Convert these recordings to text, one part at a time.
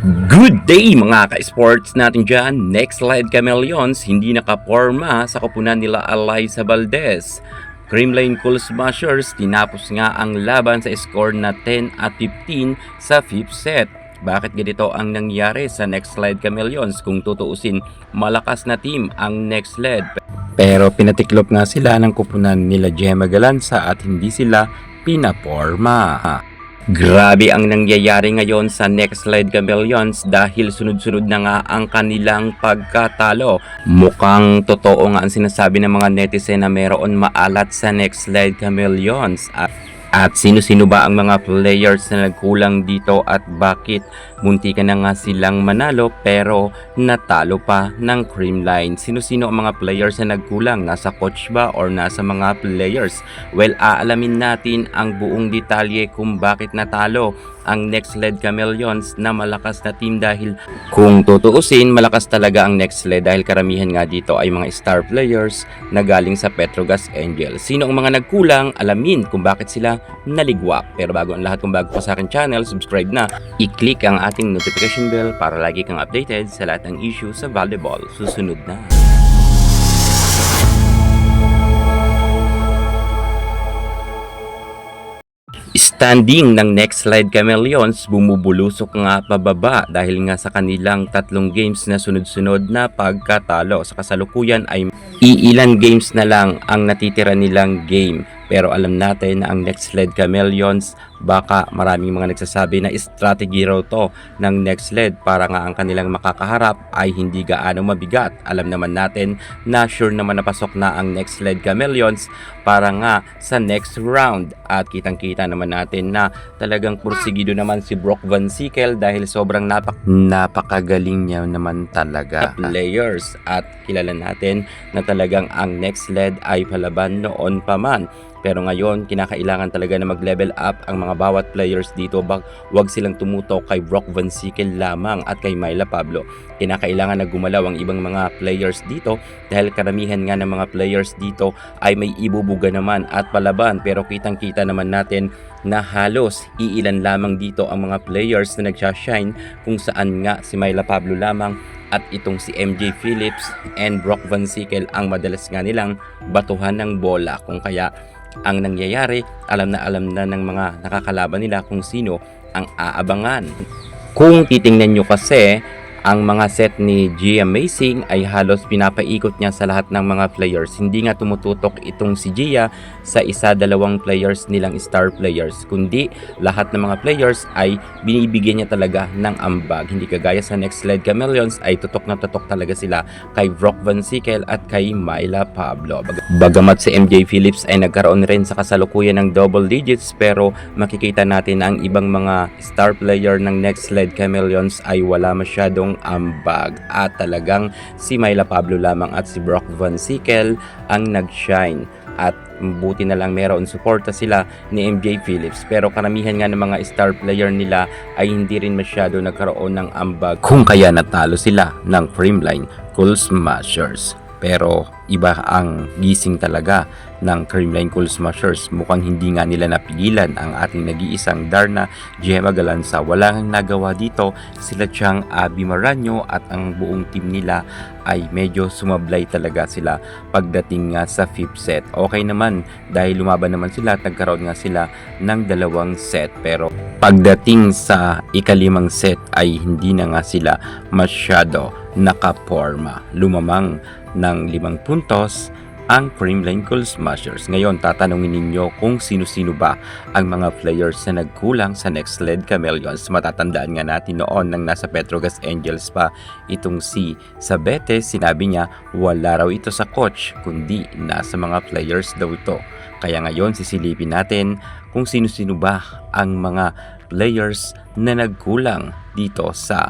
Good day mga ka-sports natin dyan. Next slide Chameleons, hindi nakaporma sa koponan nila Alyssa Valdez. Creamline Cool Smashers, tinapos nga ang laban sa score na 10-15 sa 5th set. Bakit ganito ang nangyari sa next slide Chameleons? Kung tutuusin, malakas na team ang next slide. Pero pinatiklop nga sila ng koponan nila Gemma Galanza at hindi sila pinaporma. Grabe ang nangyayari ngayon sa next slide Chameleons dahil sunod-sunod na nga ang kanilang pagkatalo. Mukhang totoo nga ang sinasabi ng mga netizen na meron maalat sa next slide Chameleons. At sino-sino ba ang mga players na nagkulang dito at bakit muntikan na nga silang manalo pero natalo pa ng Creamline? Sino-sino ang mga players na nagkulang? Nasa coach ba or nasa mga players? Well, aalamin natin ang buong detalye kung bakit natalo ang next sled Chameleons na malakas na team dahil kung tutuusin, malakas talaga ang next sled dahil karamihan nga dito ay mga star players na galing sa Petrogas Angels. Sino ang mga nagkulang? Alamin kung bakit sila naligwak. Pero bago ang lahat, kung bago pa sa akin channel, subscribe na. I-click ang ating notification bell para lagi kang updated sa lahat ng issue sa volleyball. Susunod na. Standing ng next slide Chameleons, bumubulusok nga pababa dahil nga sa kanilang tatlong games na sunod-sunod na pagkatalo. Sa kasalukuyan ay iilan games na lang ang natitira nilang game. Pero alam natin na ang next sled Chameleons, baka maraming mga nagsasabi na strategy raw to ng next sled para nga ang kanilang makakaharap ay hindi gaano mabigat. Alam naman natin na sure naman napasok na ang next sled Chameleons para nga sa next round. At kitang-kita naman natin na talagang pursigido naman si Brock Van Sickle dahil sobrang napakagaling niya naman talaga players. At kilala natin na talagang ang next sled ay palaban noon pa man. Pero ngayon, kinakailangan talaga na mag-level up ang mga bawat players dito. Wag silang tumutok kay Brock Van Sickle lamang at kay Myla Pablo. Kinakailangan na gumalaw ang ibang mga players dito dahil karamihan nga ng mga players dito ay may ibubuga naman at palaban. Pero kitang-kita naman natin na halos iilan lamang dito ang mga players na nagsashine kung saan nga si Myla Pablo lamang at itong si MJ Phillips and Brock Van Sickle ang madalas nga nilang batuhan ng bola. Kung kaya ang nangyayari, alam na ng mga nakakalaban nila kung sino ang aabangan. Kung titingnan nyo kasi, ang mga set ni Gia Amazing ay halos pinapaikot niya sa lahat ng mga players. Hindi nga tumututok itong si Gia sa isa-dalawang players nilang star players, kundi lahat ng mga players ay binibigyan niya talaga ng ambag. Hindi kagaya sa next slide Chameleons ay tutok na tutok talaga sila kay Brock Van Sickle at kay Myla Pablo. Bagamat si MJ Phillips ay nagkaroon rin sa kasalukuyan ng double digits, pero makikita natin na ang ibang mga star player ng next slide Chameleons ay wala masyadong ambag at talagang si Myla Pablo lamang at si Brock Van Sickle ang nag-shine. At buti na lang meron suporta sila ni MJ Phillips, pero karamihan nga ng mga star player nila ay hindi rin masyado nagkaroon ng ambag, kung kaya natalo sila ng Creamline Cool Smashers. Pero iba ang gising talaga ng Creamline Cool Smashers. Mukhang hindi nga nila napigilan ang ating nag-iisang Darna Gemma Galanza. Wala nang nagawa dito sila Chang Abby Maranyo at ang buong team nila ay medyo sumablay talaga sila pagdating nga sa 5th set. Okay naman dahil lumaban naman sila at nagkaroon nga sila ng 2 set. Pero pagdating sa ika-5 set ay hindi na nga sila masyado nakaporma. Lumamang ng 5 puntos ang Creamline Cool Smashers. Ngayon, tatanungin ninyo kung sino-sino ba ang mga players na nagkulang sa next sled Chameleons. Matatandaan nga natin noon nang nasa Petrogas Angels pa itong si Sabete, sinabi niya wala raw ito sa coach kundi nasa mga players daw ito. Kaya ngayon, sisilipin natin kung sino-sino ba ang mga players na nagkulang dito sa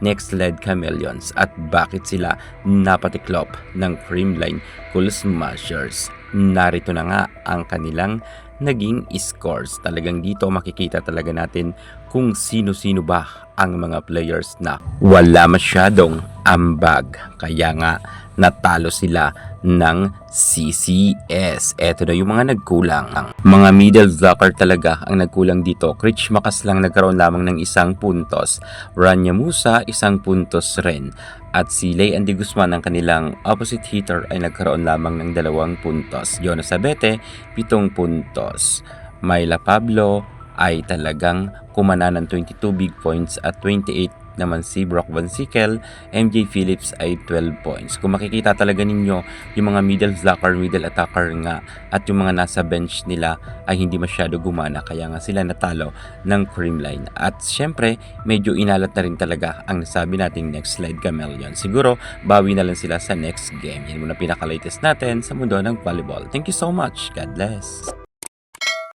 next sled Chameleons at bakit sila napatiklop ng Creamline Cool Smashers. Narito na nga ang kanilang naging scores. Talagang dito makikita talaga natin kung sino-sino ba ang mga players na wala masyadong ambag. Kaya nga natalo sila ng CCS. Eto na yung mga nagkulang. Mga middle blocker talaga ang nagkulang dito. Critch Macas lang nagkaroon lamang ng 1 puntos. Rania Musa 1 puntos rin. At si Lay Andy Guzman, ang kanilang opposite hitter, ay nagkaroon lamang ng 2 puntos. Jonas Abete 7 puntos. Myla Pablo ay talagang kumana ng 22 big points at 28 naman si Brock Van Sickle. MJ Phillips ay 12 points. Kung makikita talaga ninyo, yung mga middle blocker, middle attacker nga at yung mga nasa bench nila ay hindi masyado gumana, kaya nga sila natalo ng Creamline. At syempre, medyo inalat na rin talaga ang nasabi nating next slide Chameleon. Siguro, bawi na lang sila sa next game. Yan muna pinaka-latest natin sa mundo ng volleyball. Thank you so much. God bless.